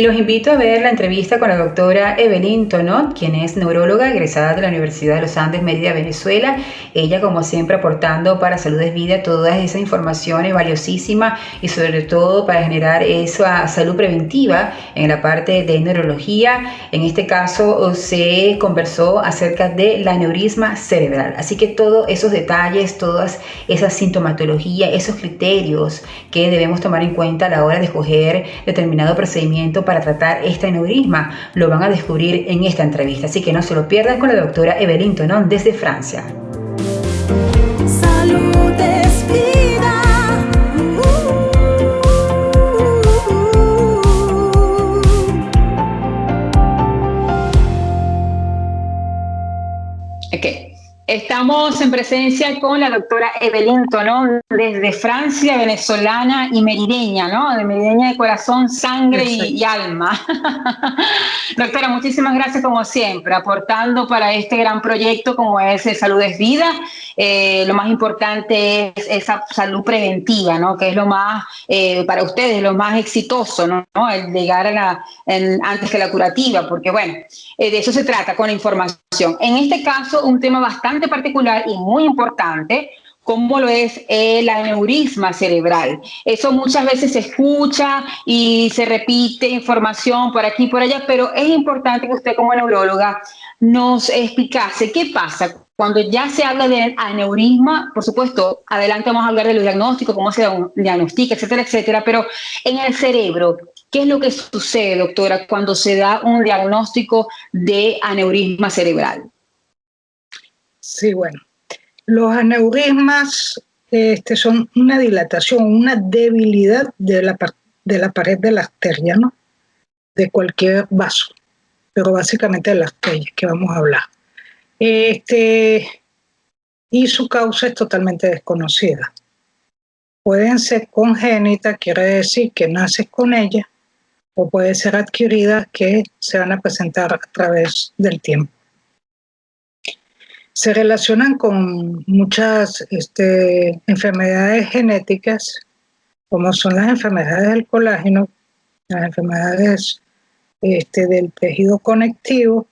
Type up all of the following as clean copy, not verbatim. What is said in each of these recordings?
los invito a ver la entrevista con la doctora Evelyn Tonot, quien es neuróloga egresada de la Universidad de los Andes, Mérida, Venezuela. Ella, como siempre, aportando para Salud es Vida todas esas informaciones valiosísimas y sobre todo para generar esa salud preventiva en la parte de neurología. En este caso se conversó acerca del aneurisma cerebral. Así que todos esos detalles, todas esas sintomatologías, esos criterios que debemos tomar en cuenta a la hora de escoger determinado procedimiento para tratar este aneurisma, lo van a descubrir en esta entrevista. Así que no se lo pierdan con la doctora Evelyn Tonot desde Francia. Salud es vida. Okay. Estamos en presencia con la doctora Evelyn Tonot desde Francia, venezolana y merideña, ¿no? De merideña de corazón, sangre y alma. Doctora, muchísimas gracias como siempre, aportando para este gran proyecto como es Salud es Vida. Lo más importante es esa salud preventiva, ¿no? Que es lo más, para ustedes, lo más exitoso, ¿no? El llegar a antes que la curativa, porque bueno, de eso se trata con la información. En este caso, un tema bastante particular y muy importante, como lo es el aneurisma cerebral. Eso muchas veces se escucha y se repite información por aquí y por allá, pero es importante que usted como neuróloga nos explicase qué pasa cuando ya se habla de aneurisma. Por supuesto, adelante vamos a hablar de los diagnósticos, cómo se diagnostica, etcétera, etcétera, pero en el cerebro, ¿qué es lo que sucede, doctora, cuando se da un diagnóstico de aneurisma cerebral? Sí, bueno, los aneurismas son una dilatación, una debilidad de la pared de la arteria, ¿no? De cualquier vaso, pero básicamente de la arteria que vamos a hablar. Y su causa es totalmente desconocida. Pueden ser congénitas, quiere decir que naces con ella, o puede ser adquiridas, que se van a presentar a través del tiempo. Se relacionan con muchas enfermedades genéticas, como son las enfermedades del colágeno, las enfermedades del tejido conectivo,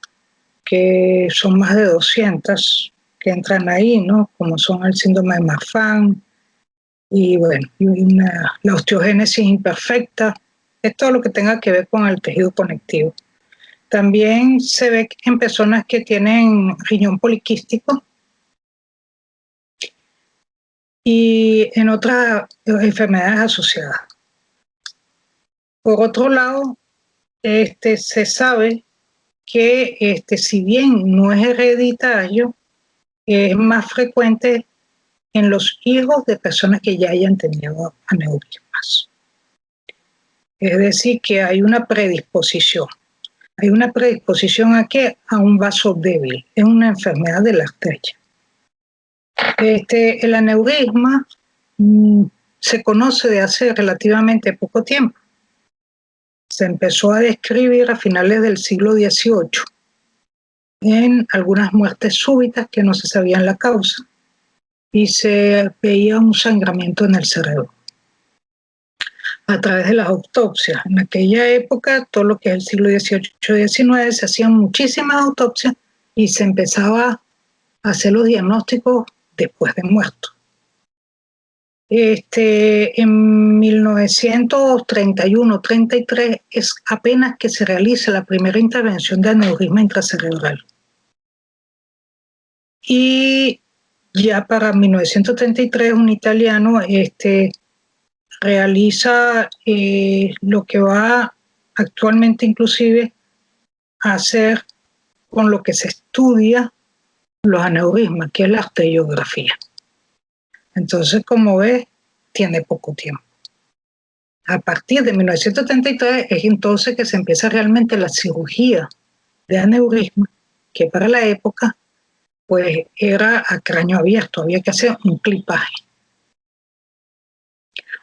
que son más de 200 que entran ahí, ¿no? Como son el síndrome de Marfan y bueno, la osteogénesis imperfecta, es todo lo que tenga que ver con el tejido conectivo. También se ve en personas que tienen riñón poliquístico y en otras enfermedades asociadas. Por otro lado, se sabe que si bien no es hereditario, es más frecuente en los hijos de personas que ya hayan tenido aneurismas. Es decir, que hay una predisposición. Hay una predisposición ¿a qué? A un vaso débil. Es una enfermedad de la arteria. El aneurisma se conoce de hace relativamente poco tiempo. Se empezó a describir a finales del siglo XVIII en algunas muertes súbitas que no se sabían la causa y se veía un sangramiento en el cerebro a través de las autopsias. En aquella época, todo lo que es el siglo XVIII-XIX, se hacían muchísimas autopsias y se empezaba a hacer los diagnósticos después de muerto. En 1931-33 es apenas que se realiza la primera intervención de aneurisma intracerebral. Y ya para 1933 un italiano realiza lo que va actualmente inclusive a hacer con lo que se estudia los aneurismas, que es la arteriografía. Entonces, como ves, tiene poco tiempo. A partir de 1933 es entonces que se empieza realmente la cirugía de aneurisma, que para la época pues era a cráneo abierto, había que hacer un clipaje.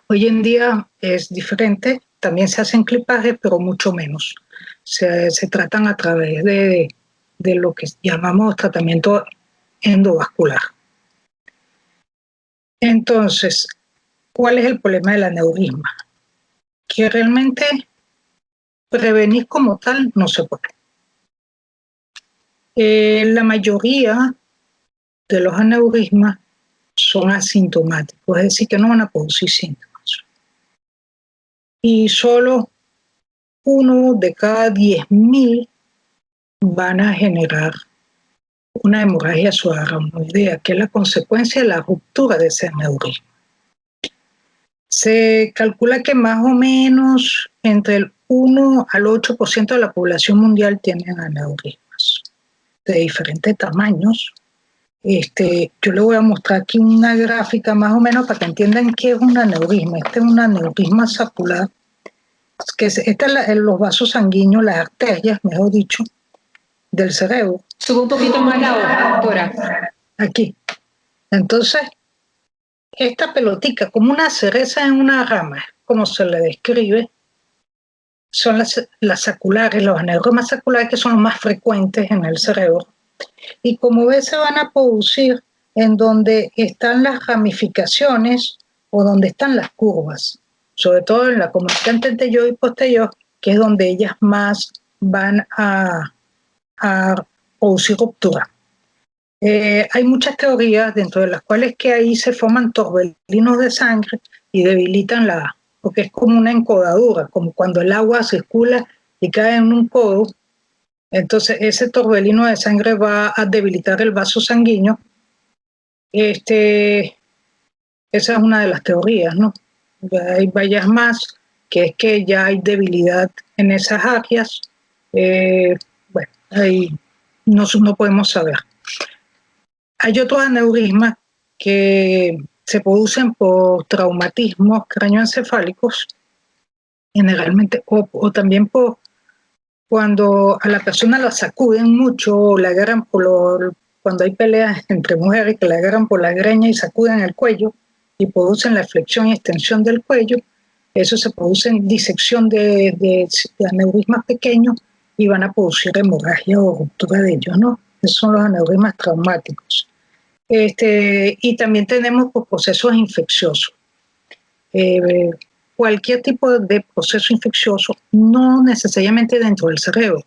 Hoy en día es diferente, también se hacen clipajes, pero mucho menos. Se tratan a través de lo que llamamos tratamiento endovascular. Entonces, ¿cuál es el problema del aneurisma? Que realmente prevenir como tal no se puede. La mayoría de los aneurismas son asintomáticos, es decir, que no van a producir síntomas. Y solo 1 de cada 10.000 van a generar una hemorragia subaracnoidea, que es la consecuencia de la ruptura de ese aneurisma. Se calcula que más o menos entre el 1 al 8% de la población mundial tienen aneurismas de diferentes tamaños. Yo le voy a mostrar aquí una gráfica más o menos para que entiendan qué es un aneurisma. Este es un aneurisma saccular, que es los vasos sanguíneos, las arterias, mejor dicho, del cerebro. Sube un poquito más la hoja, doctora. Aquí. Entonces, esta pelotica, como una cereza en una rama, como se le describe, son las saculares, los aneurismas saculares, que son los más frecuentes en el cerebro. Y como ves, se van a producir en donde están las ramificaciones o donde están las curvas, sobre todo en la comunicante anterior y posterior, que es donde ellas más van a producir ruptura. Hay muchas teorías, dentro de las cuales que ahí se forman torbellinos de sangre y debilitan porque es como una encodadura, como cuando el agua circula y cae en un codo. Entonces ese torbellino de sangre va a debilitar el vaso sanguíneo. Esa es una de las teorías, ¿no? Hay varias más, que es que ya hay debilidad en esas áreas. Bueno, ahí no podemos saber. Hay otros aneurismas que se producen por traumatismos craneoencefálicos, generalmente, o también por cuando a la persona la sacuden mucho o la agarran cuando hay peleas entre mujeres que la agarran por la greña y sacuden el cuello y producen la flexión y extensión del cuello. Eso se produce en disección de aneurismas pequeños y van a producir hemorragia o ruptura de ellos, ¿no? Esos son los aneurismas traumáticos. Y también tenemos procesos infecciosos. Cualquier tipo de proceso infeccioso, no necesariamente dentro del cerebro,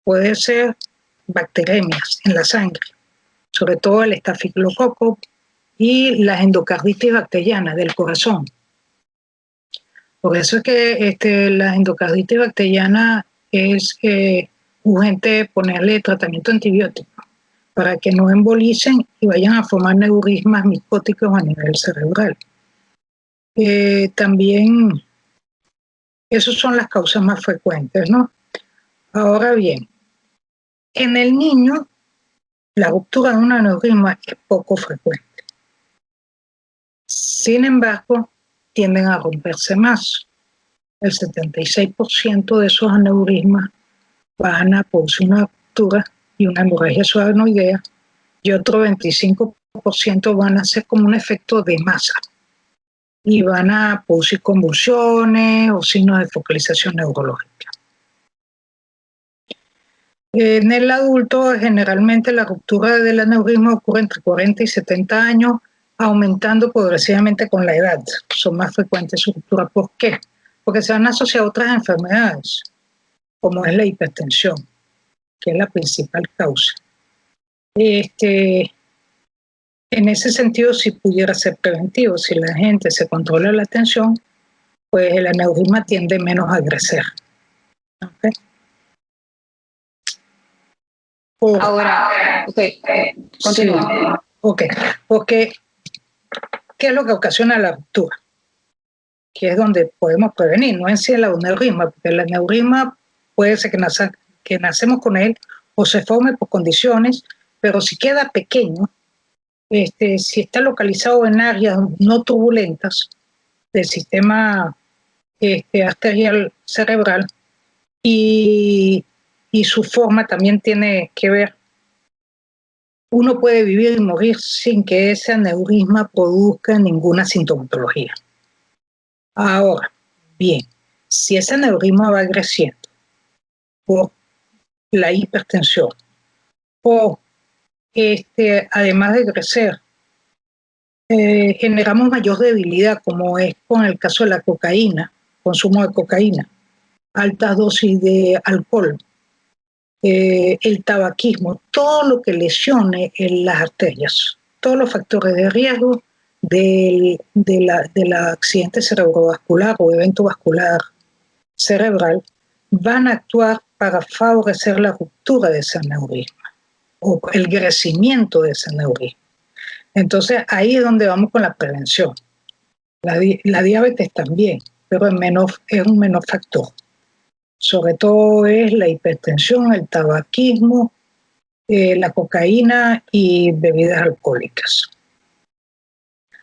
puede ser bacteremias en la sangre, sobre todo el estafilococo y las endocarditis bacterianas del corazón. Por eso es que la endocarditis bacteriana es urgente ponerle tratamiento antibiótico para que no embolicen y vayan a formar neurismas micóticos a nivel cerebral. También, esas son las causas más frecuentes, ¿no? Ahora bien, en el niño, la ruptura de un aneurisma es poco frecuente. Sin embargo, tienden a romperse más. El 76% de esos aneurismas van a producir una ruptura y una hemorragia subaracnoidea, y otro 25% van a ser como un efecto de masa y van a producir convulsiones o signos de focalización neurológica. En el adulto, generalmente la ruptura del aneurisma ocurre entre 40 y 70 años, aumentando progresivamente con la edad. Son más frecuentes sus rupturas. ¿Por qué? Porque se van a asociar a otras enfermedades, como es la hipertensión, que es la principal causa. En ese sentido, si pudiera ser preventivo, si la gente se controla la tensión, pues el aneurisma tiende menos a crecer. ¿Okay? Ahora, continúa. Sí, porque ¿qué es lo que ocasiona la ruptura? Que es donde podemos prevenir, no en sí el aneurisma, porque el aneurisma puede ser que nacemos con él o se forme por condiciones, pero si queda pequeño, si está localizado en áreas no turbulentas del sistema arterial cerebral y su forma también tiene que ver, uno puede vivir y morir sin que ese aneurisma produzca ninguna sintomatología. Ahora, bien, si ese aneurisma va creciendo por la hipertensión o además de crecer, generamos mayor debilidad, como es con el caso de la cocaína, consumo de cocaína. altas dosis de alcohol, el tabaquismo, todo lo que lesione en las arterias, todos los factores de riesgo del accidente cerebrovascular o evento vascular cerebral van a actuar para favorecer la ruptura de ese aneurisma o el crecimiento de ese aneurisma. Entonces ahí es donde vamos con la prevención. La diabetes también, pero es un menor factor. Sobre todo es la hipertensión, el tabaquismo, la cocaína y bebidas alcohólicas.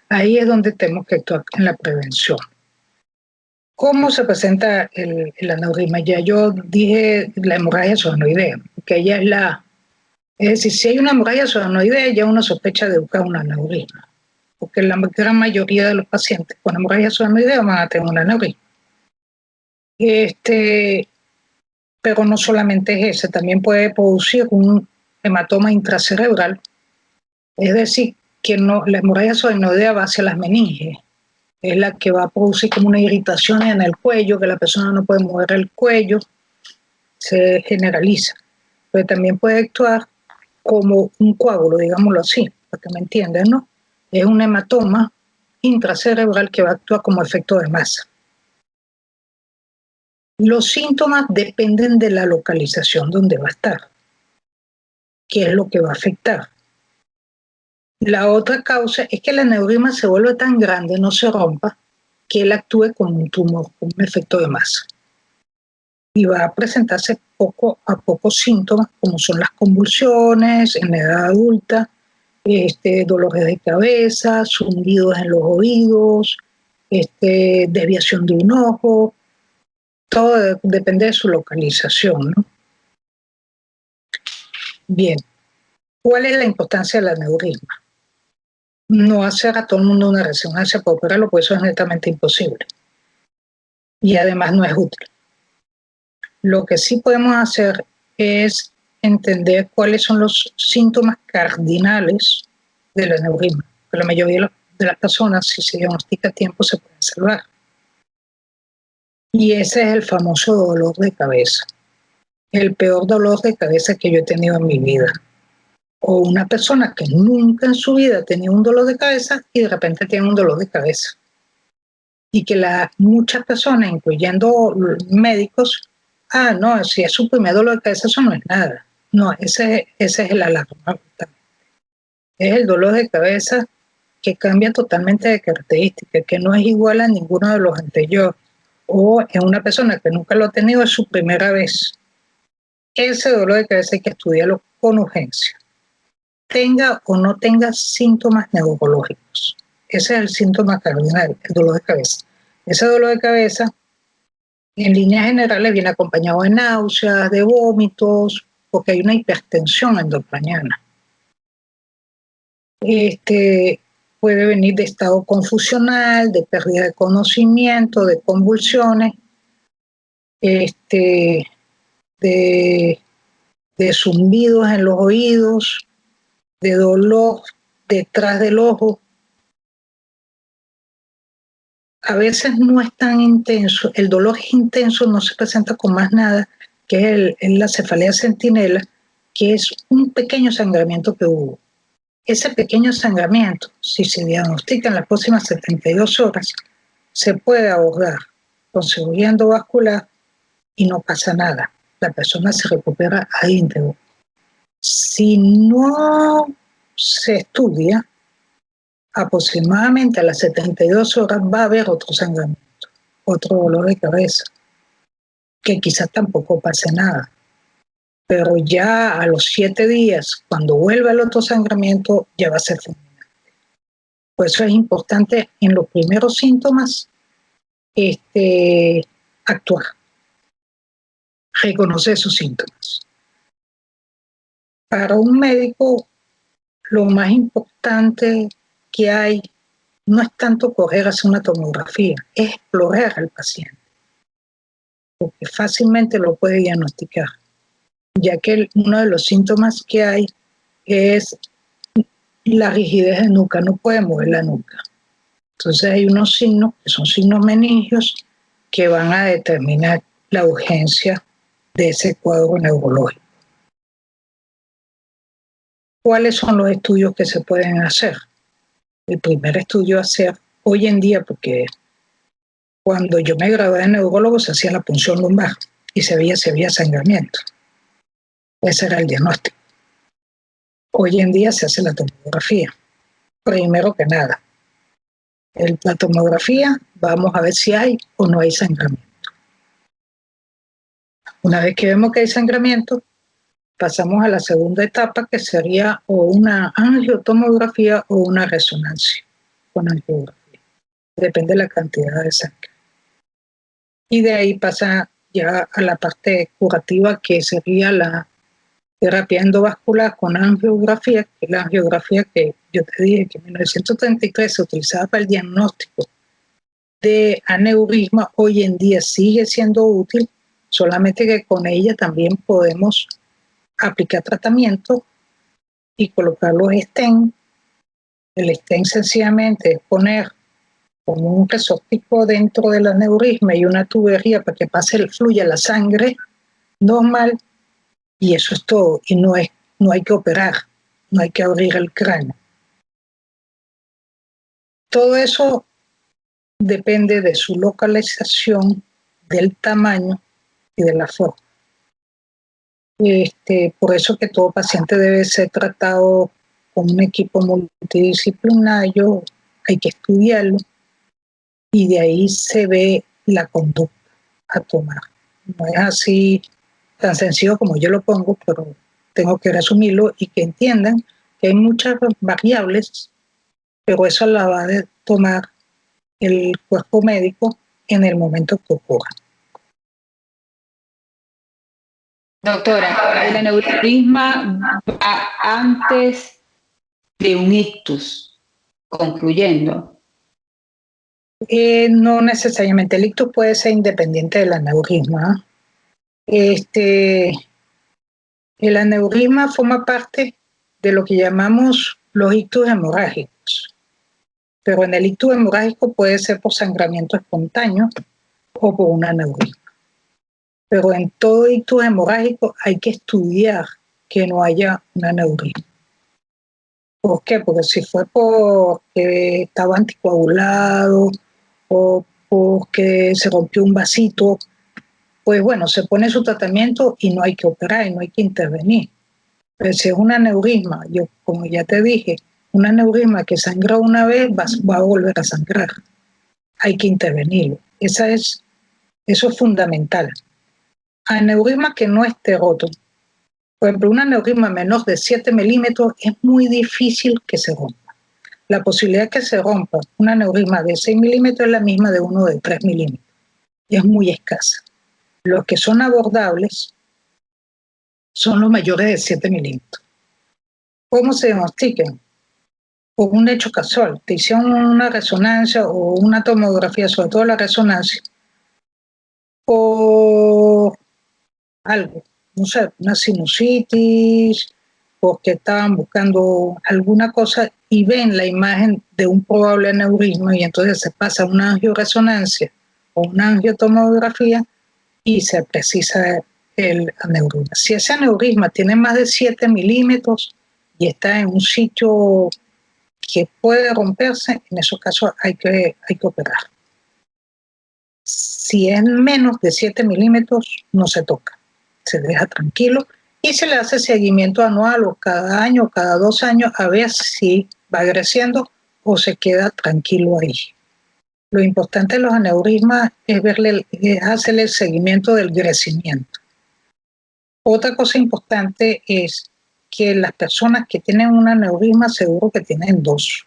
Ahí es donde tenemos que actuar en la prevención. ¿Cómo se presenta el aneurisma? Ya yo dije la hemorragia subarachnoidea, que ella es decir, si hay una hemorragia subarachnoidea, ya uno sospecha de buscar un aneurisma, porque la gran mayoría de los pacientes con hemorragia subarachnoidea van a tener un aneurisma. Pero no solamente es ese, también puede producir un hematoma intracerebral, es decir, que la hemorragia subarachnoidea va hacia las meninges, es la que va a producir como una irritación en el cuello, que la persona no puede mover el cuello, se generaliza. Pero también puede actuar como un coágulo, digámoslo así, para que me entiendan, ¿no? Es un hematoma intracerebral que va a actuar como efecto de masa. Los síntomas dependen de la localización donde va a estar, qué es lo que va a afectar. La otra causa es que el aneurisma se vuelve tan grande, no se rompa, que él actúe como un tumor, como un efecto de masa. Y va a presentarse poco a poco síntomas, como son las convulsiones en la edad adulta, dolores de cabeza, zumbidos en los oídos, desviación de un ojo. Todo depende de su localización, ¿no? Bien, ¿cuál es la importancia del aneurisma? No hacer a todo el mundo una resonancia para operarlo, pues eso es netamente imposible. Y además no es útil. Lo que sí podemos hacer es entender cuáles son los síntomas cardinales del aneurisma. Que la mayoría de las personas, si se diagnostica a tiempo, se pueden salvar. Y ese es el famoso dolor de cabeza. El peor dolor de cabeza que yo he tenido en mi vida. O una persona que nunca en su vida tenía un dolor de cabeza y de repente tiene un dolor de cabeza. Y que muchas personas, incluyendo médicos, no, si es su primer dolor de cabeza, eso no es nada. No, ese es el alarma. Es el dolor de cabeza que cambia totalmente de característica, que no es igual a ninguno de los anteriores. O en una persona que nunca lo ha tenido, es su primera vez. Ese dolor de cabeza hay que estudiarlo con urgencia. Tenga o no tenga síntomas neurológicos. Ese es el síntoma cardinal, el dolor de cabeza. Ese dolor de cabeza, en líneas generales, viene acompañado de náuseas, de vómitos, porque hay una hipertensión endocraniana. Puede venir de estado confusional, de pérdida de conocimiento, de convulsiones, de zumbidos en los oídos, de dolor detrás del ojo. A veces no es tan intenso, el dolor es intenso, no se presenta con más nada, que es la cefalea sentinela, que es un pequeño sangramiento que hubo. Ese pequeño sangramiento, si se diagnostica en las próximas 72 horas, se puede abordar con cirugía endovascular y no pasa nada. La persona se recupera a íntegro. Si no se estudia, aproximadamente a las 72 horas va a haber otro sangramiento, otro dolor de cabeza, que quizás tampoco pase nada. Pero ya a los 7 días, cuando vuelva el otro sangramiento, ya va a ser fulminante. Por eso es importante en los primeros síntomas actuar, reconocer esos síntomas. Para un médico, lo más importante que hay no es tanto correr a hacer una tomografía, es explorar al paciente, porque fácilmente lo puede diagnosticar, ya que uno de los síntomas que hay es la rigidez de nuca, no puede mover la nuca. Entonces hay unos signos que son signos meningios que van a determinar la urgencia de ese cuadro neurológico. ¿Cuáles son los estudios que se pueden hacer? El primer estudio a hacer hoy en día, porque cuando yo me gradué de neurólogo se hacía la punción lumbar y se veía si había sangramiento. Ese era el diagnóstico. Hoy en día se hace la tomografía. Primero que nada, la tomografía, vamos a ver si hay o no hay sangramiento. Una vez que vemos que hay sangramiento, pasamos a la segunda etapa, que sería o una angiotomografía o una resonancia con angiografía. Depende de la cantidad de sangre. Y de ahí pasa ya a la parte curativa, que sería la terapia endovascular con angiografía, que es la angiografía que yo te dije que en 1933 se utilizaba para el diagnóstico de aneurisma. Hoy en día sigue siendo útil, solamente que con ella también podemos aplicar tratamiento y colocar los stent. El stent sencillamente es poner como un resórtico dentro del aneurisma y una tubería para que fluya la sangre normal, y eso es todo. Y no hay que operar, no hay que abrir el cráneo. Todo eso depende de su localización, del tamaño y de la forma. Por eso que todo paciente debe ser tratado con un equipo multidisciplinario, hay que estudiarlo y de ahí se ve la conducta a tomar. No es así tan sencillo como yo lo pongo, pero tengo que resumirlo y que entiendan que hay muchas variables, pero eso la va a tomar el cuerpo médico en el momento que ocurra. Doctora, el aneurisma va antes de un ictus, concluyendo. No necesariamente, el ictus puede ser independiente del aneurisma. El aneurisma forma parte de lo que llamamos los ictus hemorrágicos, pero en el ictus hemorrágico puede ser por sangramiento espontáneo o por un aneurisma. Pero en todo ictus hemorrágico hay que estudiar que no haya un aneurisma. ¿Por qué? Porque si fue porque estaba anticoagulado o porque se rompió un vasito, pues bueno, se pone su tratamiento y no hay que operar y no hay que intervenir. Pero si es un aneurisma, como ya te dije, un aneurisma que sangra una vez va a volver a sangrar. Hay que intervenirlo. Eso es fundamental. Aneurisma que no esté roto. Por ejemplo, un aneurisma menor de 7 milímetros es muy difícil que se rompa. La posibilidad que se rompa un aneurisma de 6 milímetros es la misma de uno de 3 milímetros. Es muy escasa. Los que son abordables son los mayores de 7 milímetros. ¿Cómo se diagnostican? Por un hecho casual. Te hicieron una resonancia o una tomografía, sobre todo la resonancia, por algo, no sé, una sinusitis, porque estaban buscando alguna cosa y ven la imagen de un probable aneurisma y entonces se pasa una angioresonancia o una angiotomografía y se precisa el aneurisma. Si ese aneurisma tiene más de 7 milímetros y está en un sitio que puede romperse, en esos casos hay que operar. Si es menos de 7 milímetros, no se toca. Se deja tranquilo y se le hace seguimiento anual o cada año o cada 2 años a ver si va creciendo o se queda tranquilo ahí. Lo importante de los aneurismas es hacerle el seguimiento del crecimiento. Otra cosa importante es que las personas que tienen un aneurisma seguro que tienen 2.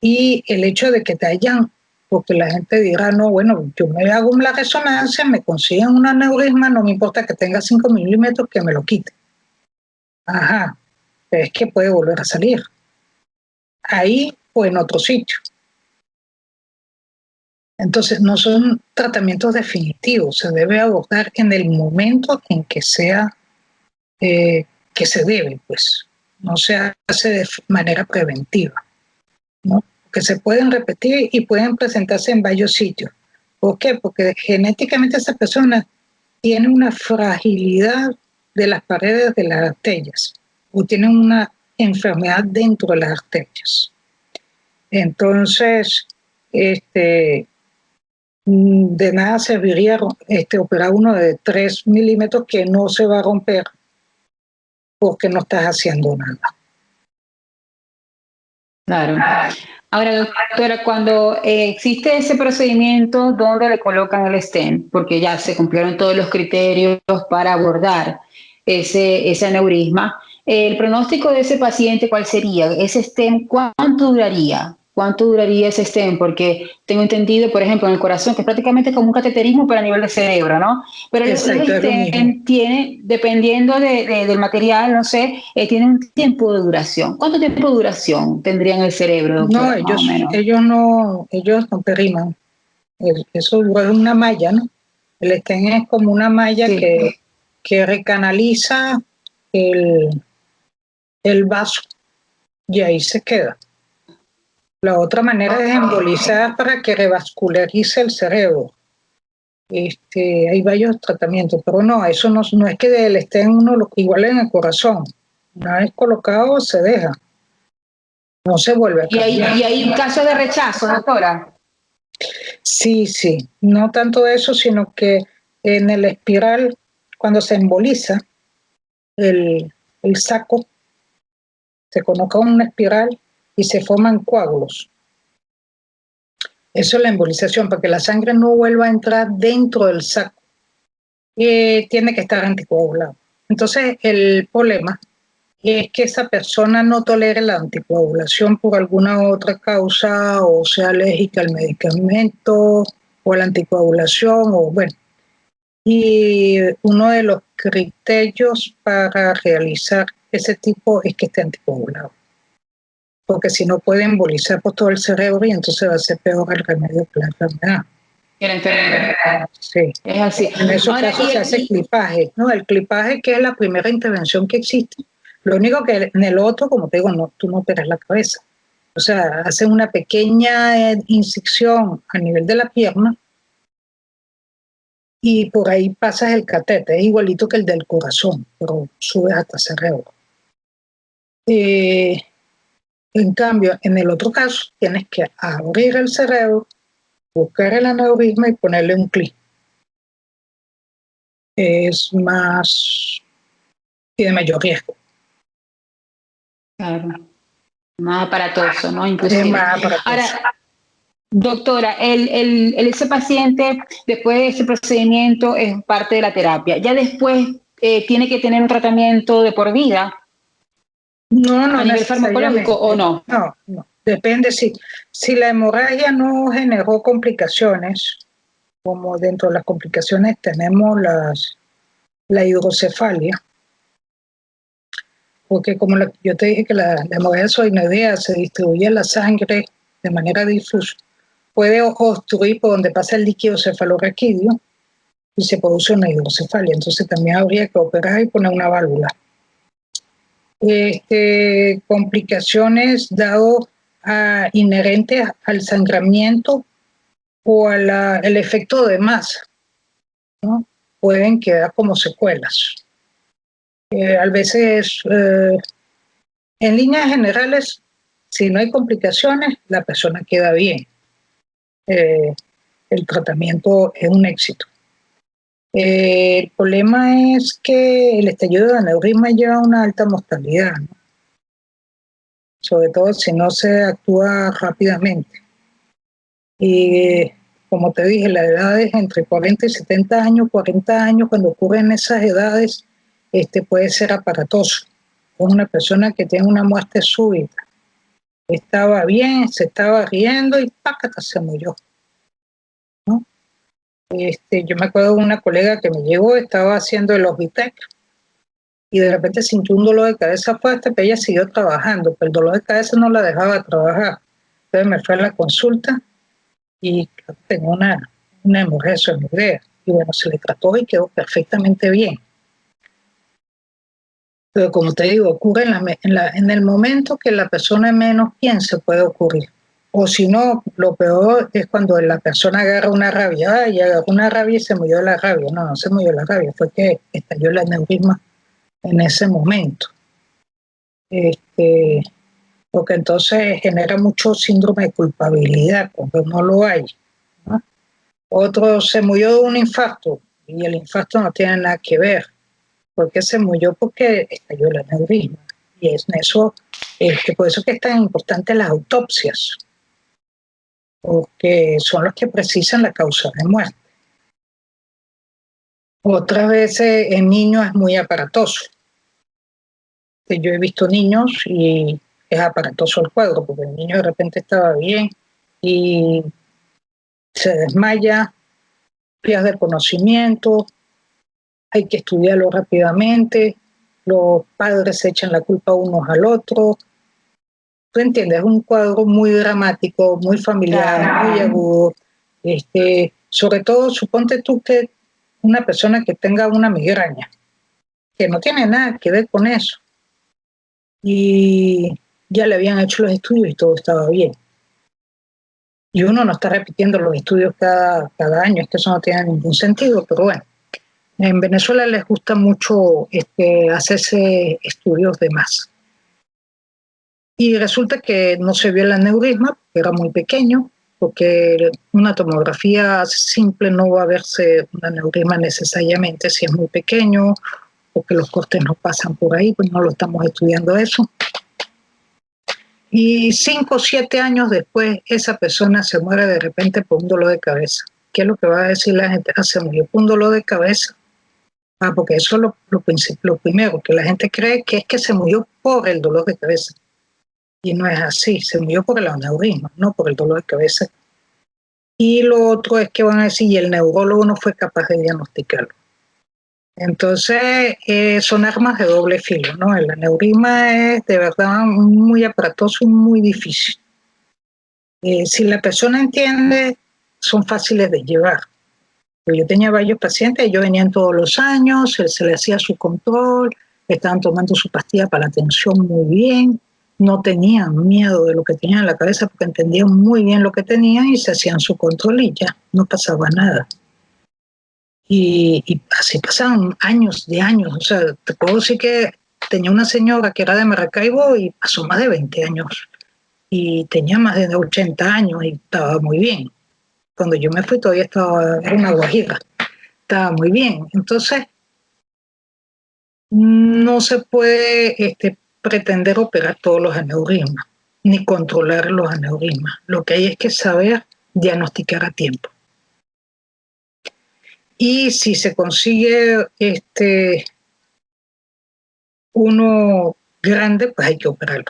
Y el hecho de que te hayan, porque la gente dirá, no, bueno, yo me hago la resonancia, me consiguen un aneurisma, no me importa que tenga 5 milímetros, que me lo quite. Ajá, pero es que puede volver a salir. Ahí o en otro sitio. Entonces, no son tratamientos definitivos, se debe abordar en el momento en que sea, que se debe, pues. No se hace de manera preventiva, ¿no? Que se pueden repetir y pueden presentarse en varios sitios. ¿Por qué? Porque genéticamente esa persona tiene una fragilidad de las paredes de las arterias o tiene una enfermedad dentro de las arterias. Entonces, de nada serviría operar uno de 3 milímetros que no se va a romper porque no estás haciendo nada. Claro. Ahora, doctora, cuando existe ese procedimiento donde le colocan el stent, porque ya se cumplieron todos los criterios para abordar ese aneurisma, el pronóstico de ese paciente, ¿cuál sería? ¿Ese stent cuánto duraría? ¿Cuánto duraría ese stent? Porque tengo entendido, por ejemplo, en el corazón, que es prácticamente como un cateterismo, pero a nivel de cerebro, ¿no? Pero Exacto, los stent tiene, dependiendo del material, no sé, tiene un tiempo de duración. ¿Cuánto tiempo de duración tendría en el cerebro, doctora, no, más o menos? ellos no periman. Eso es una malla, ¿no? El stent es como una malla Sí. que recanaliza el vaso y ahí se queda. La otra manera es embolizar para que revascularice el cerebro. Hay varios tratamientos, pero no, eso no es que el stent uno lo igual en el corazón. Una vez colocado se deja, no se vuelve a cambiar. Y hay un caso de rechazo, doctora. Sí, no tanto eso, sino que en el espiral, cuando se emboliza el saco, se coloca una espiral y se forman coágulos. Eso es la embolización, para que la sangre no vuelva a entrar dentro del saco. Tiene que estar anticoagulado. Entonces, el problema es que esa persona no tolere la anticoagulación por alguna otra causa, o sea alérgica al medicamento, o a la anticoagulación, o bueno. Y uno de los criterios para realizar ese tipo es que esté anticoagulado. Porque si no puede embolizar por todo el cerebro y entonces va a ser peor el remedio que la enfermedad. Que la enfermedad. Sí. Es así. En esos Ahora, casos se hace clipaje, ¿no? El clipaje, que es la primera intervención que existe. Lo único que en el otro, como te digo, no, tú no operas la cabeza. O sea, hacen una pequeña incisión a nivel de la pierna y por ahí pasas el catete. Es igualito que el del corazón, pero subes hasta cerebro. En cambio, en el otro caso, tienes que abrir el cerebro, buscar el aneurisma y ponerle un clip. Es más y de mayor riesgo. claro, más aparatoso, ¿no? Inclusive. Ahora, doctora, ese paciente, después de ese procedimiento, es parte de la terapia. Ya después tiene que tener un tratamiento de por vida. No a nivel farmacológico o no. No. Depende si la hemorragia no generó complicaciones, como dentro de las complicaciones tenemos la hidrocefalia, porque como yo te dije que la hemorragia sudoinoidea se distribuye en la sangre de manera difusa, puede obstruir por donde pasa el líquido cefalorraquídeo y se produce una hidrocefalia. Entonces también habría que operar y poner una válvula. Complicaciones dado inherentes al sangramiento o el efecto de masa, ¿no? Pueden quedar como secuelas. A veces, en líneas generales, si no hay complicaciones, la persona queda bien. El tratamiento es un éxito. El problema es que el estallido de aneurisma lleva una alta mortalidad, ¿no? Sobre todo si no se actúa rápidamente. Y como te dije, la edad es entre 40 y 70 años, 40 años, cuando ocurren esas edades, puede ser aparatoso. Es una persona que tiene una muerte súbita. Estaba bien, se estaba riendo y ¡pácata! Se murió, ¿no? Yo me acuerdo de una colega que me llegó, estaba haciendo el Orbitec y de repente sintió un dolor de cabeza fuerte, pero ella siguió trabajando, pero el dolor de cabeza no la dejaba trabajar. Entonces me fue a la consulta y tenía una hemorragia sudoinoidea. Y bueno, se le trató y quedó perfectamente bien. Pero como te digo, ocurre en el momento que la persona menos piense, puede ocurrir. O si no, lo peor es cuando la persona agarra una rabia, y agarró una rabia y se murió de la rabia. No, no se murió de la rabia, fue que estalló el aneurisma en ese momento. Porque entonces genera mucho síndrome de culpabilidad cuando no lo hay, ¿no? Otro se murió de un infarto y el infarto no tiene nada que ver, porque se murió porque estalló el aneurisma. Y es eso, por eso que es tan importante las autopsias, porque son los que precisan la causa de muerte. Otras veces en niños es muy aparatoso. Yo he visto niños y es aparatoso el cuadro, porque el niño de repente estaba bien y se desmaya, pierde conocimiento, hay que estudiarlo rápidamente, los padres se echan la culpa unos al otro. ¿Tú entiendes? Es un cuadro muy dramático, muy familiar, muy agudo. Sobre todo, suponte tú que una persona que tenga una migraña, que no tiene nada que ver con eso, y ya le habían hecho los estudios y todo estaba bien. Y uno no está repitiendo los estudios cada año, es que eso no tiene ningún sentido, pero bueno. En Venezuela les gusta mucho hacerse estudios de más. Y resulta que no se vio el aneurisma, porque era muy pequeño, porque una tomografía simple no va a verse un aneurisma necesariamente si es muy pequeño, porque los cortes no pasan por ahí, pues no lo estamos estudiando eso. Y 5 o 7 años después, esa persona se muere de repente por un dolor de cabeza. ¿Qué es lo que va a decir la gente? Se murió por un dolor de cabeza. Porque eso es lo primero, que la gente cree que es que se murió por el dolor de cabeza. Y no es así, se murió por el aneurisma, no por el dolor de cabeza. Y lo otro es que van a decir, y el neurólogo no fue capaz de diagnosticarlo. Entonces, son armas de doble filo, ¿no? El aneurisma es de verdad muy aparatoso y muy difícil. Si la persona entiende, son fáciles de llevar. Yo tenía varios pacientes, ellos venían todos los años, se le hacía su control, estaban tomando su pastilla para la tensión muy bien, no tenían miedo de lo que tenían en la cabeza porque entendían muy bien lo que tenían y se hacían su control y ya, no pasaba nada. Y así pasaban años de años. O sea, te puedo decir que tenía una señora que era de Maracaibo y pasó más de 20 años y tenía más de 80 años y estaba muy bien. Cuando yo me fui todavía era una guajira, estaba muy bien. Entonces, no se puede pretender operar todos los aneurismas, ni controlar los aneurismas. Lo que hay es que saber diagnosticar a tiempo. Y si se consigue uno grande, pues hay que operarlo,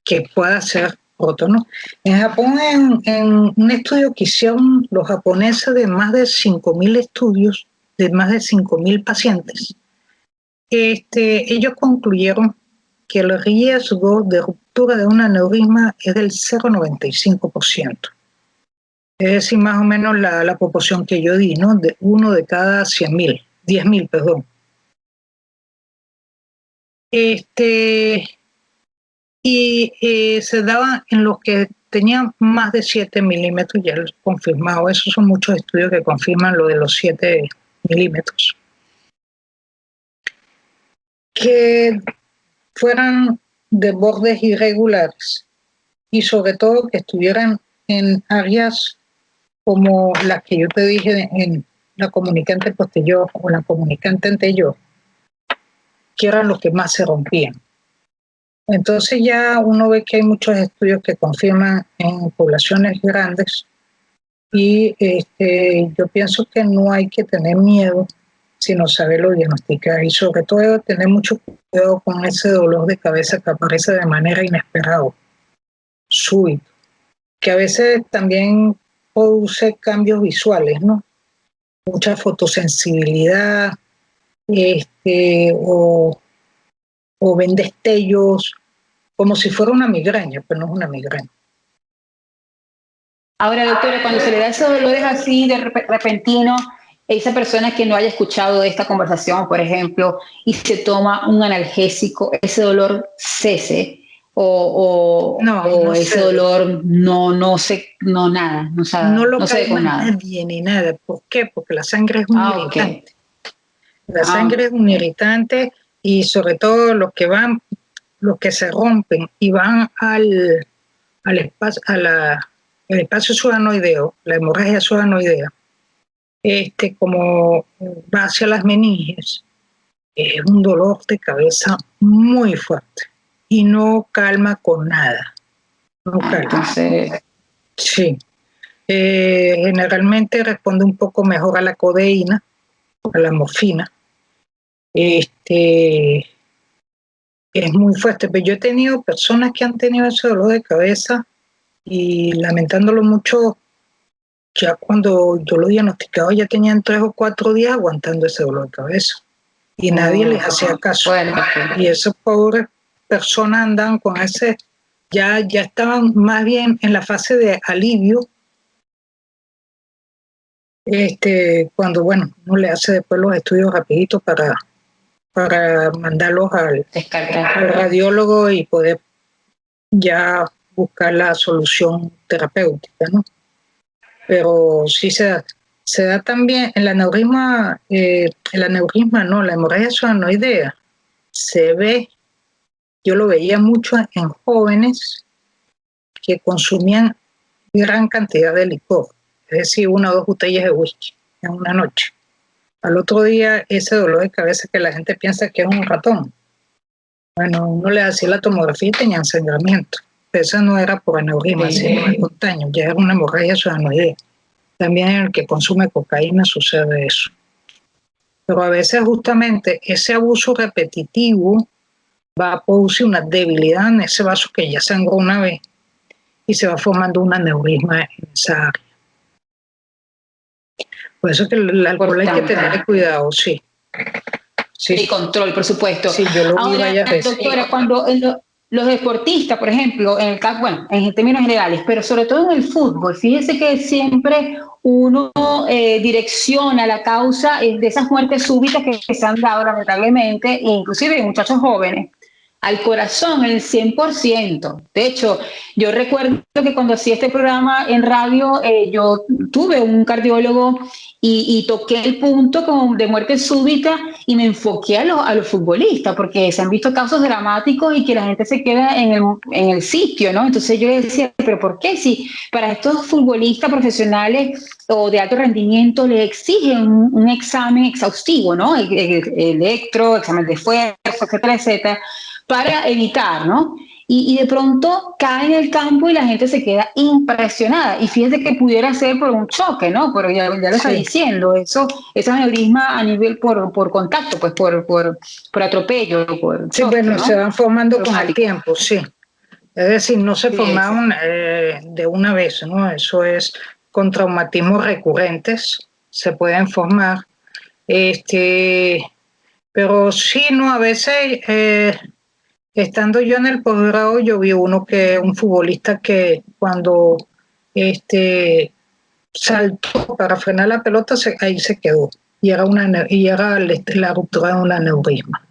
que pueda ser roto, ¿no? En Japón, en un estudio que hicieron los japoneses de más de 5.000 estudios, de más de 5.000 pacientes, ellos concluyeron que el riesgo de ruptura de un aneurisma es del 0,95%. Es decir, más o menos la proporción que yo di, ¿no? De 1 de cada 10.000, perdón. Se daba en los que tenían más de 7 milímetros, ya confirmado. Esos son muchos estudios que confirman lo de los 7 milímetros. Que fueran de bordes irregulares y sobre todo que estuvieran en áreas como las que yo te dije en la comunicante posterior o la comunicante anterior, que eran los que más se rompían. Entonces ya uno ve que hay muchos estudios que confirman en poblaciones grandes y yo pienso que no hay que tener miedo sino saberlo diagnosticar y sobre todo tener mucho cuidado con ese dolor de cabeza que aparece de manera inesperada, súbito, que a veces también produce cambios visuales, ¿no? Mucha fotosensibilidad, o ven destellos, como si fuera una migraña, pero no es una migraña. Ahora, doctora, cuando se le da esos dolores así de repentino, esa persona que no haya escuchado esta conversación, por ejemplo, y se toma un analgésico, ese dolor cese, No, o no ese sé. dolor no nada, No lo no se ve calma con nada. nadie ni nada. ¿Por qué? Porque la sangre es un Ok. irritante. La Ah, sangre es un irritante y sobre todo los que se rompen y van al espacio, el espacio suanoideo, la hemorragia suanoidea, como va hacia las meninges, es un dolor de cabeza muy fuerte y no calma con nada. No calma. entonces, Sí. Generalmente responde un poco mejor a la codeína, a la morfina. Es muy fuerte, pero yo he tenido personas que han tenido ese dolor de cabeza y lamentándolo mucho, ya cuando yo lo diagnosticaba ya tenían 3 o 4 días aguantando ese dolor de cabeza y nadie les hacía caso. bueno, Y esas pobres personas andaban con ese, ya estaban más bien en la fase de alivio, cuando bueno, uno le hace después los estudios rapiditos para mandarlos al radiólogo y poder ya buscar la solución terapéutica, ¿no? Pero sí se da también el aneurisma no, la hemorragia suanoidea, se ve, yo lo veía mucho en jóvenes que consumían gran cantidad de licor, es decir, 1 o 2 botellas de whisky en una noche. Al otro día, ese dolor de cabeza que la gente piensa que es un ratón. Bueno, uno le hacía la tomografía y tenía sangramiento. Pero eso no era por aneurisma, sino espontáneo, ya era una hemorragia suanoidea. También en el que consume cocaína sucede eso. Pero a veces justamente ese abuso repetitivo va a producir una debilidad en ese vaso que ya sangró una vez y se va formando un aneurisma en esa área. Por eso que el alcohol hay que tener cuidado, sí. Y control, por supuesto. Sí, yo lo vi Ahora, varias veces. doctora, cuando los deportistas, por ejemplo, en el caso, bueno, en términos generales, pero sobre todo en el fútbol, fíjese que siempre uno direcciona la causa de esas muertes súbitas que se han dado lamentablemente, inclusive en muchachos jóvenes, al corazón, el 100%. De hecho, yo recuerdo que cuando hacía este programa en radio, yo tuve un cardiólogo y toqué el punto como de muerte súbita y me enfoqué a los futbolistas, porque se han visto casos dramáticos y que la gente se queda en el sitio, ¿no? Entonces yo decía, ¿pero por qué? Si para estos futbolistas profesionales o de alto rendimiento le exigen un examen exhaustivo, ¿no? Electro, examen de esfuerzo, etcétera, etcétera, para evitar, ¿no? Y de pronto cae en el campo y la gente se queda impresionada. Y fíjese que pudiera ser por un choque, ¿no? Pero ya lo está diciendo, ese aneurisma a nivel por contacto, pues por atropello, por choque, sí, bueno, ¿no? se van formando con el tiempo, sí. Es decir, no se formaron de una vez, ¿no? Eso es con traumatismos recurrentes, se pueden formar. Pero sí, ¿no? A veces, estando yo en el posgrado, yo vi un futbolista que cuando saltó para frenar la pelota, ahí se quedó. Y era la ruptura de un aneurisma.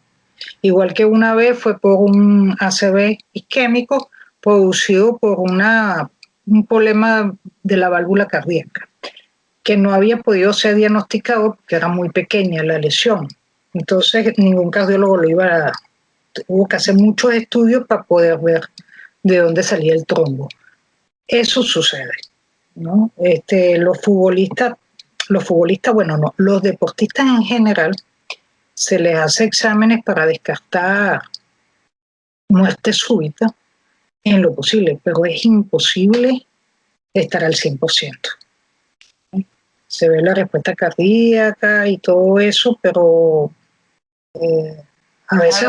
Igual que una vez fue por un ACV isquémico producido por un problema de la válvula cardíaca, que no había podido ser diagnosticado porque era muy pequeña la lesión. Entonces ningún cardiólogo lo iba a... Hubo que hacer muchos estudios para poder ver de dónde salía el trombo. Eso sucede, ¿no? Bueno, no, los deportistas en general se les hace exámenes para descartar muerte súbita en lo posible, pero es imposible estar al 100%. Se ve la respuesta cardíaca y todo eso, pero a veces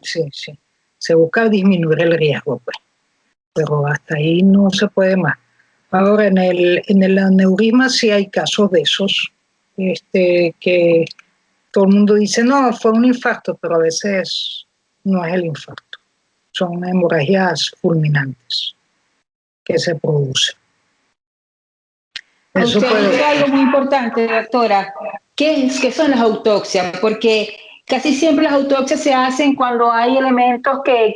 sí. Se busca disminuir el riesgo, pues, pero hasta ahí no se puede más. Ahora, en el aneurisma sí hay casos de esos, que todo el mundo dice, no, fue un infarto, pero a veces no es el infarto. Son hemorragias fulminantes que se producen. Eso usted dice algo muy importante, doctora. ¿Qué son las autopsias? Porque casi siempre las autopsias se hacen cuando hay elementos que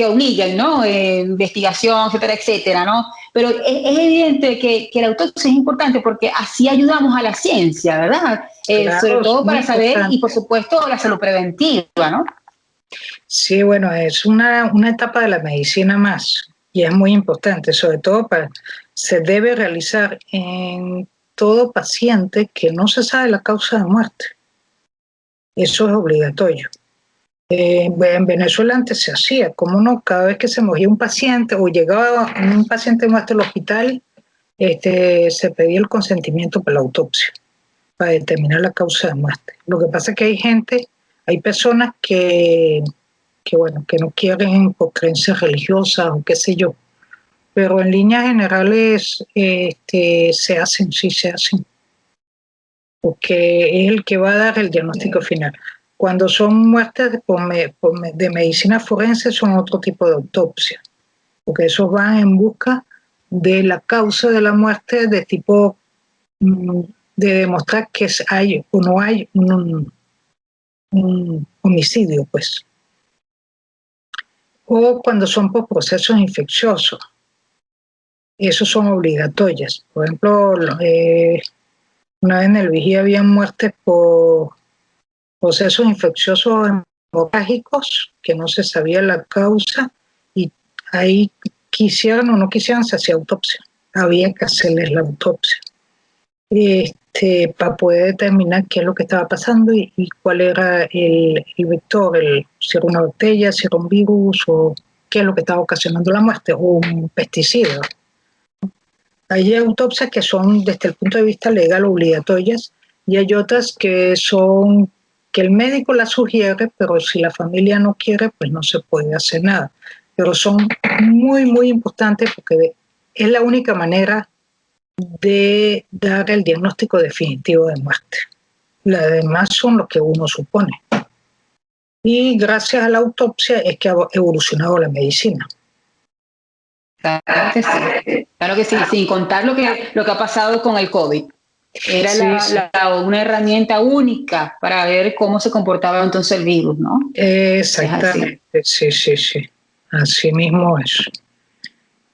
obligan, ¿no? Investigación, etcétera, etcétera, ¿no? Pero es evidente que la autopsia es importante porque así ayudamos a la ciencia, ¿verdad? Sobre Claro, es todo muy para saber y, importante. por supuesto, la salud preventiva, ¿no? Sí, bueno, es una etapa de la medicina más y es muy importante, sobre todo se debe realizar en todo paciente que no se sabe la causa de muerte. Eso es obligatorio. En Venezuela antes se hacía, como no, cada vez que se moría un paciente o llegaba un paciente muerto al hospital, se pedía el consentimiento para la autopsia, para determinar la causa de muerte. Lo que pasa es que hay personas bueno, que no quieren por creencias religiosas o qué sé yo, pero en líneas generales sí se hacen, porque es el que va a dar el diagnóstico final. Cuando son muertes de medicina forense son otro tipo de autopsia, porque esos van en busca de la causa de la muerte de tipo de demostrar que hay o no hay un homicidio, pues. O cuando son por procesos infecciosos, esos son obligatorios. Por ejemplo, una vez en el Vigía había muertes por procesos infecciosos hemorrágicos que no se sabía la causa y ahí quisieran o no quisieran se hacía autopsia. Había que hacerles la autopsia para poder determinar qué es lo que estaba pasando y cuál era el vector, si era una bacteria, si era un virus o qué es lo que estaba ocasionando la muerte o un pesticida. Hay autopsias que son desde el punto de vista legal obligatorias y hay otras que son que el médico las sugiere, pero si la familia no quiere, pues no se puede hacer nada. Pero son muy, muy importantes porque es la única manera de dar el diagnóstico definitivo de muerte. Las demás son lo que uno supone. Y gracias a la autopsia es que ha evolucionado la medicina. Claro que sí, sin contar lo que ha pasado con el COVID. Era Sí. una herramienta única para ver cómo se comportaba entonces el virus, ¿no? Exactamente, sí. Así mismo es.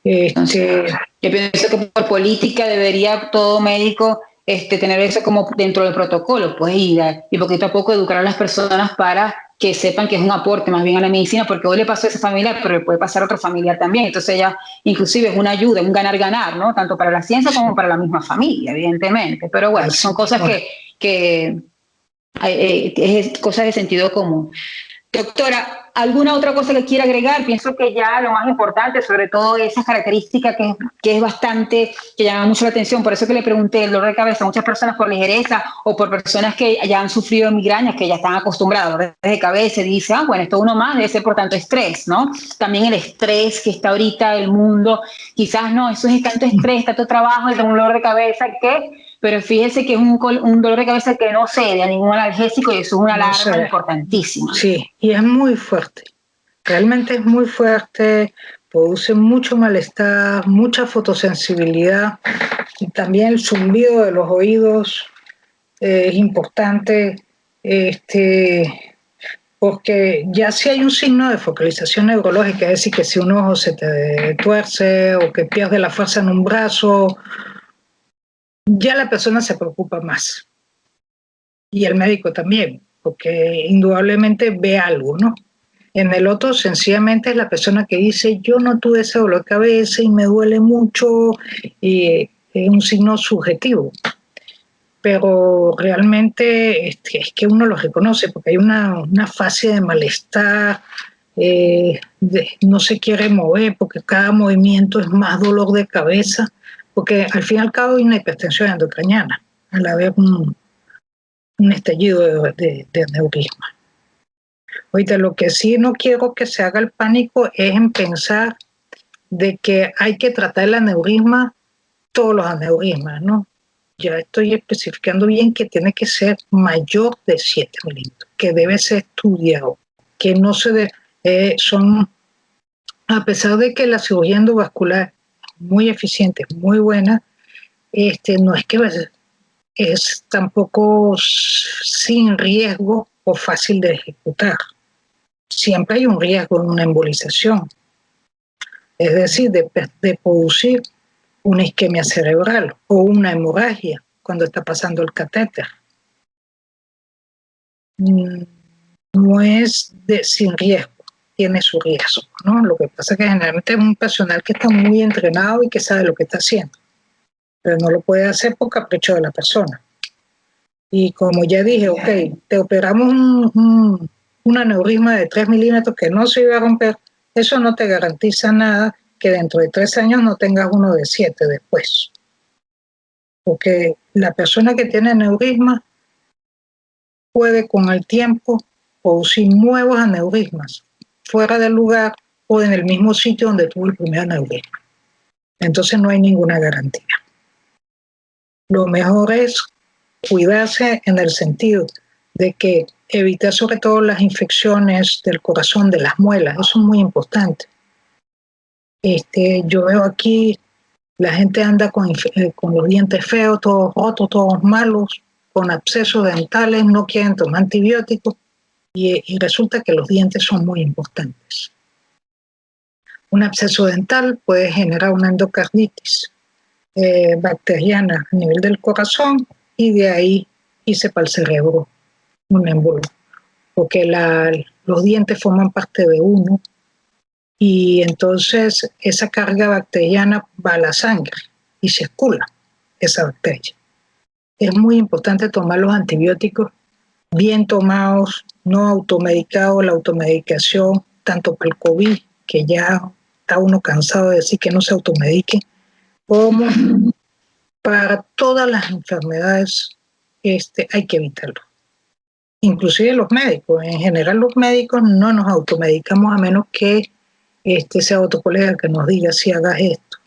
Entonces, yo pienso que por política debería todo médico tener eso como dentro del protocolo, pues, y poquito a poco educar a las personas para que sepan que es un aporte más bien a la medicina, porque hoy le pasó a esa familia, pero le puede pasar a otra familia también. Entonces ya inclusive es una ayuda, un ganar-ganar, ¿no? Tanto para la ciencia como para la misma familia, evidentemente. Pero bueno, son cosas que es cosas de sentido común. Doctora, ¿alguna otra cosa que quiera agregar? Pienso que ya lo más importante, sobre todo esa característica que es bastante, que llama mucho la atención, por eso que le pregunté el dolor de cabeza, muchas personas por ligereza o por personas que ya han sufrido migrañas, que ya están acostumbradas a dolores de cabeza y dicen, bueno, esto uno más debe ser por tanto estrés, ¿no? También el estrés que está ahorita el mundo, quizás no, eso es tanto estrés, tanto trabajo, es un dolor de cabeza pero fíjese que es un dolor de cabeza que no cede a ningún analgésico y eso es una alarma importantísima. Sí, y es muy fuerte. Realmente es muy fuerte, produce mucho malestar, mucha fotosensibilidad. Y también el zumbido de los oídos es importante, porque ya si hay un signo de focalización neurológica, es decir, que si un ojo se te tuerce o que pierdes la fuerza en un brazo, ya la persona se preocupa más. Y el médico también, porque indudablemente ve algo, ¿no? En el otro, sencillamente, es la persona que dice, yo no tuve ese dolor de cabeza y me duele mucho, y es un signo subjetivo. Pero realmente es que uno lo reconoce, porque hay una fase de malestar, no se quiere mover, porque cada movimiento es más dolor de cabeza, porque al fin y al cabo hay una hipertensión endocrinal, al haber un estallido de aneurisma. Ahorita lo que sí no quiero que se haga el pánico es en pensar de que hay que tratar el aneurisma, todos los aneurismas, ¿no? Ya estoy especificando bien que tiene que ser mayor de 7 milímetros, que debe ser estudiado, que no se son, a pesar de que la cirugía endovascular es muy eficiente, muy buena, no es que es tampoco sin riesgo o fácil de ejecutar. Siempre hay un riesgo en una embolización, es decir, de producir una isquemia cerebral o una hemorragia cuando está pasando el catéter. No es sin riesgo, tiene su riesgo, ¿no? Lo que pasa es que generalmente es un personal que está muy entrenado y que sabe lo que está haciendo, pero no lo puede hacer por capricho de la persona. Y como ya dije, ok, te operamos un aneurisma de 3 milímetros que no se iba a romper, eso no te garantiza nada que dentro de 3 años no tengas uno de 7 después. Porque la persona que tiene aneurisma puede con el tiempo producir nuevos aneurismas fuera del lugar o en el mismo sitio donde tuvo el primer aneurisma. Entonces no hay ninguna garantía. Lo mejor es cuidarse en el sentido de que evitar sobre todo las infecciones del corazón, de las muelas, eso es muy importante. Yo veo aquí, la gente anda con los dientes feos, todos rotos, todos malos, con abscesos dentales, no quieren tomar antibióticos y resulta que los dientes son muy importantes. Un absceso dental puede generar una endocarditis bacteriana a nivel del corazón y de ahí irse para el cerebro un émbolo, porque los dientes forman parte de uno y entonces esa carga bacteriana va a la sangre y circula esa bacteria. Es muy importante tomar los antibióticos bien tomados, no automedicados. La automedicación, tanto para el COVID, que ya está uno cansado de decir que no se automedique, como para todas las enfermedades hay que evitarlo. Inclusive los médicos, en general los médicos no nos automedicamos a menos que sea otro colega que nos diga si hagas esto,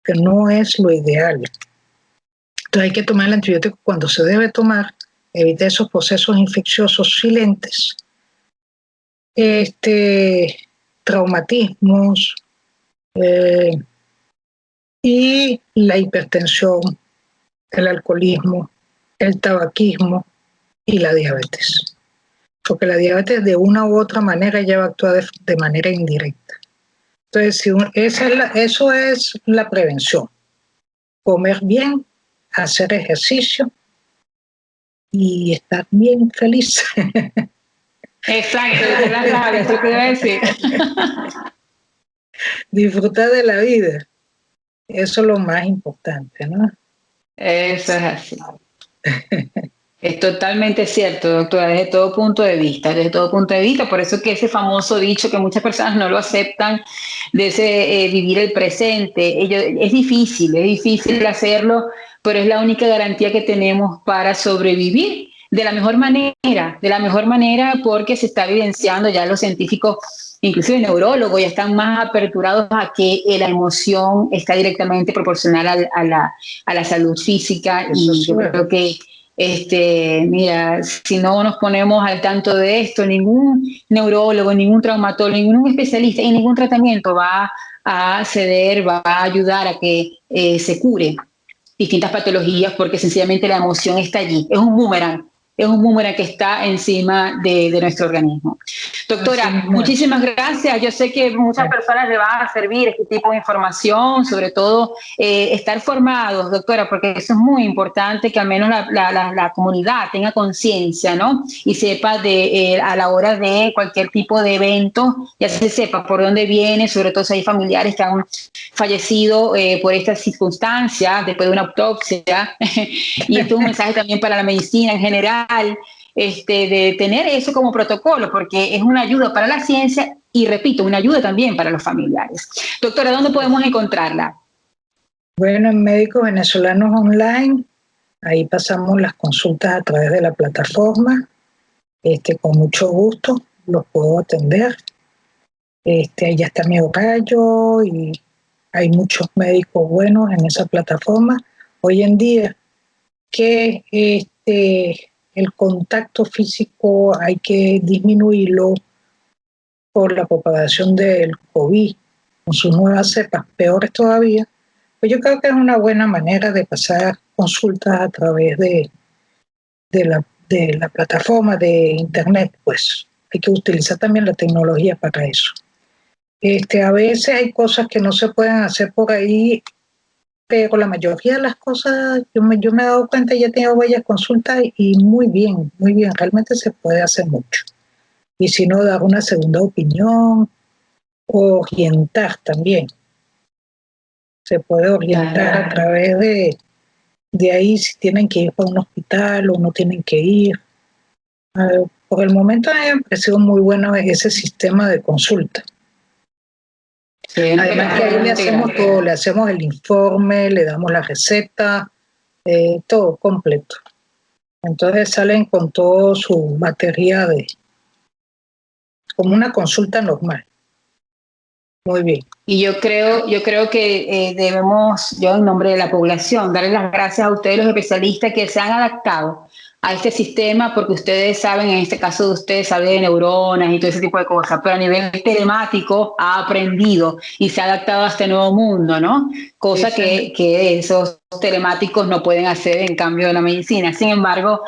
que no es lo ideal. Entonces hay que tomar el antibiótico cuando se debe tomar, evitar esos procesos infecciosos silentes, traumatismos y la hipertensión, el alcoholismo, el tabaquismo y la diabetes. Porque la diabetes de una u otra manera ya va a actuar de manera indirecta. Entonces, eso es la prevención. Comer bien, hacer ejercicio y estar bien feliz. Exacto, eso te iba a decir. Disfrutar de la vida. Eso es lo más importante, ¿no? Eso es así. Es totalmente cierto, doctora, desde todo punto de vista, por eso que ese famoso dicho que muchas personas no lo aceptan, de ese vivir el presente, es difícil hacerlo, pero es la única garantía que tenemos para sobrevivir de la mejor manera porque se está evidenciando, ya los científicos, inclusive neurólogos, ya están más aperturados a que la emoción está directamente proporcional a la salud física. Eso y yo creo que mira, si no nos ponemos al tanto de esto, ningún neurólogo, ningún traumatólogo, ningún especialista y ningún tratamiento va a ceder, va a ayudar a que se cure distintas patologías, porque sencillamente la emoción está allí, es un boomerang que está encima de nuestro organismo. Doctora, muchísimas gracias. Yo sé que muchas personas le va a servir este tipo de información, sobre todo estar formados, doctora, porque eso es muy importante, que al menos la comunidad tenga conciencia, ¿no? Y sepa a la hora de cualquier tipo de evento, ya se sepa por dónde viene, sobre todo si hay familiares que han fallecido por estas circunstancias, después de una autopsia. Y esto es un mensaje también para la medicina en general, de tener eso como protocolo, porque es una ayuda para la ciencia y, repito, una ayuda también para los familiares. Doctora, ¿dónde podemos encontrarla? Bueno, en Médicos Venezolanos Online, ahí pasamos las consultas a través de la plataforma. Con mucho gusto los puedo atender. Ahí ya está mi horario y hay muchos médicos buenos en esa plataforma. Hoy en día que el contacto físico hay que disminuirlo por la propagación del COVID con sus nuevas cepas, peores todavía, Pues yo creo que es una buena manera de pasar consultas a través de la plataforma de internet, pues hay que utilizar también la tecnología para eso. A veces hay cosas que no se pueden hacer por ahí, pero la mayoría de las cosas, yo me he dado cuenta, ya he tenido varias consultas y muy bien, realmente se puede hacer mucho. Y si no, dar una segunda opinión, orientar también. Se puede orientar a través de ahí si tienen que ir para un hospital o no tienen que ir. Por el momento me ha parecido muy bueno ese sistema de consulta. Sí, además que ahí le hacemos todo, le hacemos el informe, le damos la receta, todo completo. Entonces salen con todo su batería como una consulta normal. Muy bien. Y yo creo que debemos, yo en nombre de la población, darles las gracias a ustedes los especialistas que se han adaptado a este sistema, porque ustedes saben, en este caso de ustedes, saben de neuronas y todo ese tipo de cosas, pero a nivel telemático ha aprendido y se ha adaptado a este nuevo mundo, ¿no? Cosa sí, que esos telemáticos no pueden hacer en cambio de la medicina. Sin embargo,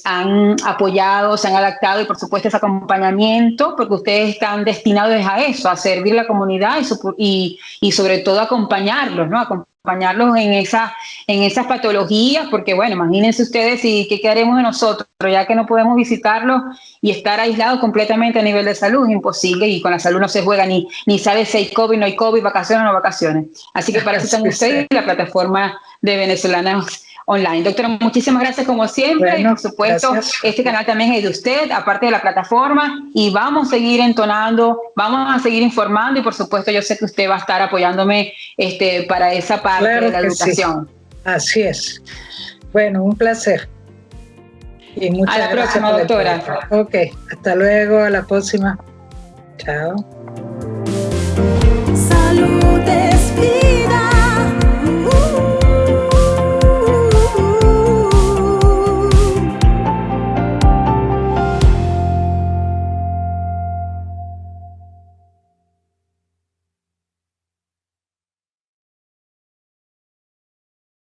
han apoyado, se han adaptado y por supuesto ese acompañamiento, porque ustedes están destinados a eso, a servir a la comunidad y sobre todo acompañarlos, ¿no? Acompañarlos en esas patologías, porque bueno, imagínense ustedes qué haremos de nosotros, ya que no podemos visitarlos y estar aislados completamente a nivel de salud, es imposible, y con la salud no se juega, ni sabe si hay COVID, no hay COVID, vacaciones o no vacaciones. Así que para eso están ustedes y la plataforma de Venezolanos Online. Doctora, muchísimas gracias como siempre. Bueno, y por supuesto, gracias. Este canal también es de usted, aparte de la plataforma, y vamos a seguir entonando, vamos a seguir informando y por supuesto yo sé que usted va a estar apoyándome para esa parte de la educación. Sí. Así es. Bueno, un placer. Y muchas gracias. A la próxima, doctora. Ok, hasta luego, a la próxima. Chao.